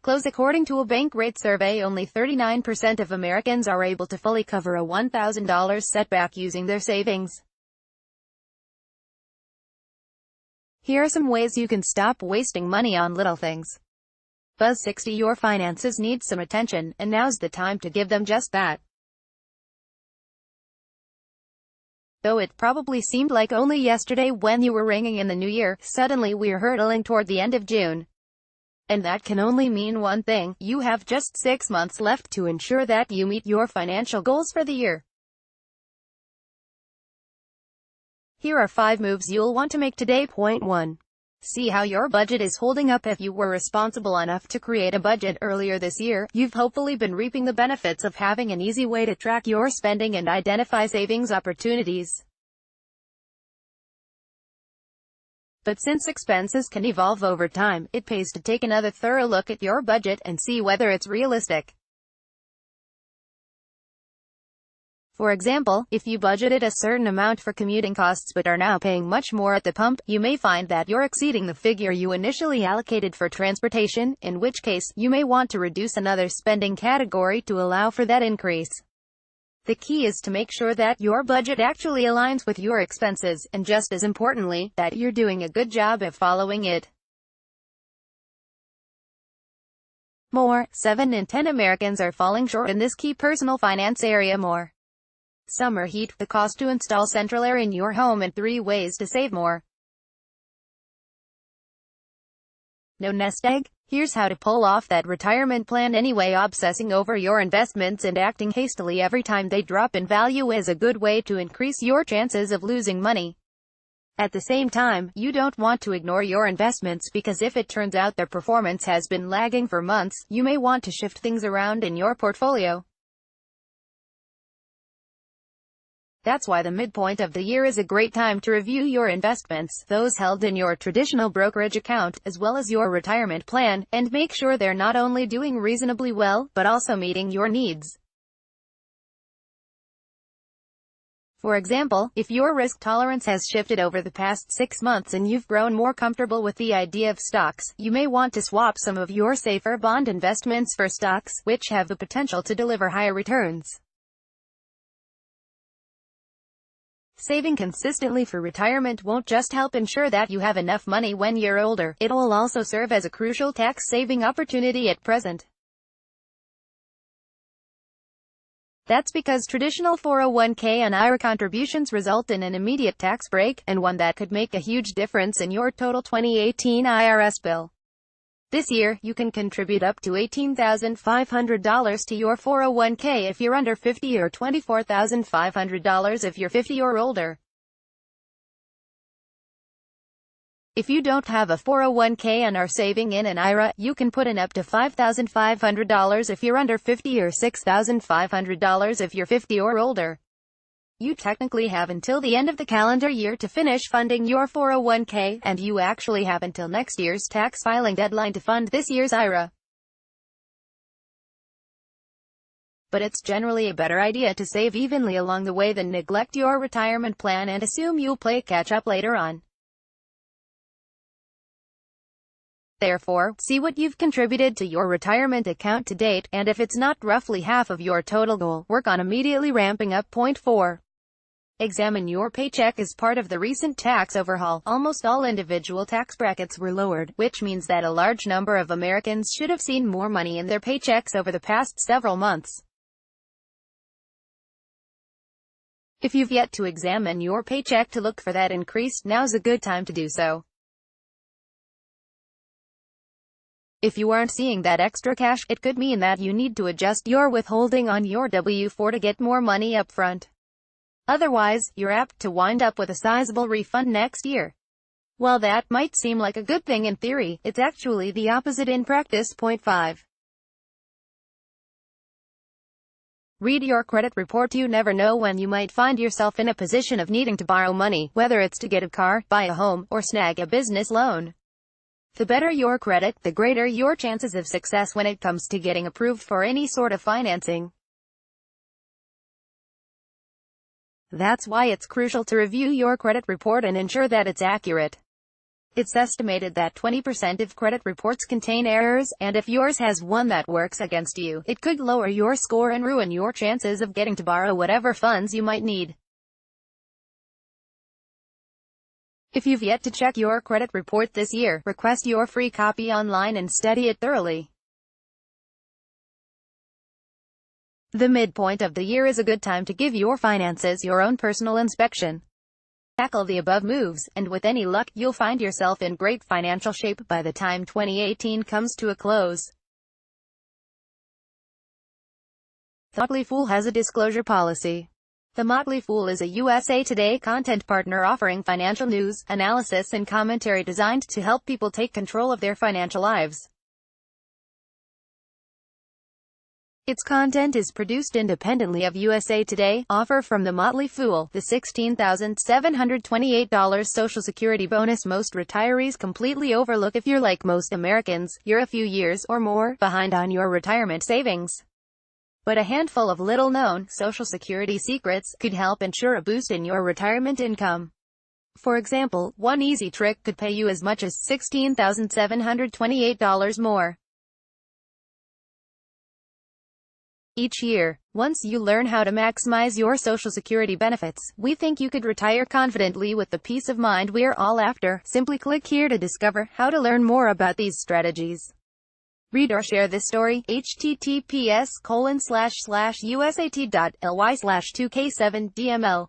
Close. According to a bank rate survey, only 39% of Americans are able to fully cover a $1,000 setback using their savings. Here are some ways you can stop wasting money on little things. Buzz 60. Your finances need some attention, and now's the time to give them just that. Though it probably seemed like only yesterday when you were ringing in the new year, suddenly we're hurtling toward the end of June. And that can only mean one thing: you have just 6 months left to ensure that you meet your financial goals for the year. Here are 5 moves you'll want to make today. Point 1. See how your budget is holding up. If you were responsible enough to create a budget earlier this year, you've hopefully been reaping the benefits of having an easy way to track your spending and identify savings opportunities. But since expenses can evolve over time, it pays to take another thorough look at your budget and see whether it's realistic. For example, if you budgeted a certain amount for commuting costs but are now paying much more at the pump, you may find that you're exceeding the figure you initially allocated for transportation, in which case, you may want to reduce another spending category to allow for that increase. The key is to make sure that your budget actually aligns with your expenses, and just as importantly, that you're doing a good job of following it. 7 in 10 Americans are falling short in this key personal finance area. More. Summer heat, the cost to install central air in your home, and 3 ways to save more. No nest egg? Here's how to pull off that retirement plan anyway. Obsessing over your investments and acting hastily every time they drop in value is a good way to increase your chances of losing money. At the same time, you don't want to ignore your investments, because if it turns out their performance has been lagging for months, you may want to shift things around in your portfolio. That's why the midpoint of the year is a great time to review your investments, those held in your traditional brokerage account, as well as your retirement plan, and make sure they're not only doing reasonably well, but also meeting your needs. For example, if your risk tolerance has shifted over the past 6 months and you've grown more comfortable with the idea of stocks, you may want to swap some of your safer bond investments for stocks, which have the potential to deliver higher returns. Saving consistently for retirement won't just help ensure that you have enough money when you're older, it will also serve as a crucial tax-saving opportunity at present. That's because traditional 401k and IRA contributions result in an immediate tax break, and one that could make a huge difference in your total 2018 IRS bill. This year, you can contribute up to $18,500 to your 401k if you're under 50 or $24,500 if you're 50 or older. If you don't have a 401k and are saving in an IRA, you can put in up to $5,500 if you're under 50 or $6,500 if you're 50 or older. You technically have until the end of the calendar year to finish funding your 401k, and you actually have until next year's tax filing deadline to fund this year's IRA. But it's generally a better idea to save evenly along the way than neglect your retirement plan and assume you'll play catch-up later on. Therefore, see what you've contributed to your retirement account to date, and if it's not roughly half of your total goal, work on immediately ramping up. Point 4. Examine your paycheck. As part of the recent tax overhaul, almost all individual tax brackets were lowered, which means that a large number of Americans should have seen more money in their paychecks over the past several months. If you've yet to examine your paycheck to look for that increase, now's a good time to do so. If you aren't seeing that extra cash, it could mean that you need to adjust your withholding on your W-4 to get more money up front. Otherwise, you're apt to wind up with a sizable refund next year. While that might seem like a good thing in theory, it's actually the opposite in practice. Point 5. Read your credit report. You never know when you might find yourself in a position of needing to borrow money, whether it's to get a car, buy a home, or snag a business loan. The better your credit, the greater your chances of success when it comes to getting approved for any sort of financing. That's why it's crucial to review your credit report and ensure that it's accurate. It's estimated that 20% of credit reports contain errors, and if yours has one that works against you, it could lower your score and ruin your chances of getting to borrow whatever funds you might need. If you've yet to check your credit report this year, request your free copy online and study it thoroughly. The midpoint of the year is a good time to give your finances your own personal inspection. Tackle the above moves, and with any luck, you'll find yourself in great financial shape by the time 2018 comes to a close. The Motley Fool has a disclosure policy. The Motley Fool is a USA Today content partner offering financial news, analysis and commentary designed to help people take control of their financial lives. Its content is produced independently of USA Today. Offer from The Motley Fool. The $16,728 Social Security bonus most retirees completely overlook. If you're like most Americans, you're a few years or more behind on your retirement savings. But a handful of little-known Social Security secrets could help ensure a boost in your retirement income. For example, one easy trick could pay you as much as $16,728 more each year. Once you learn how to maximize your Social Security benefits, we think you could retire confidently with the peace of mind we're all after. Simply click here to discover how to learn more about these strategies. Read or share this story. https://usat.ly/2k7dml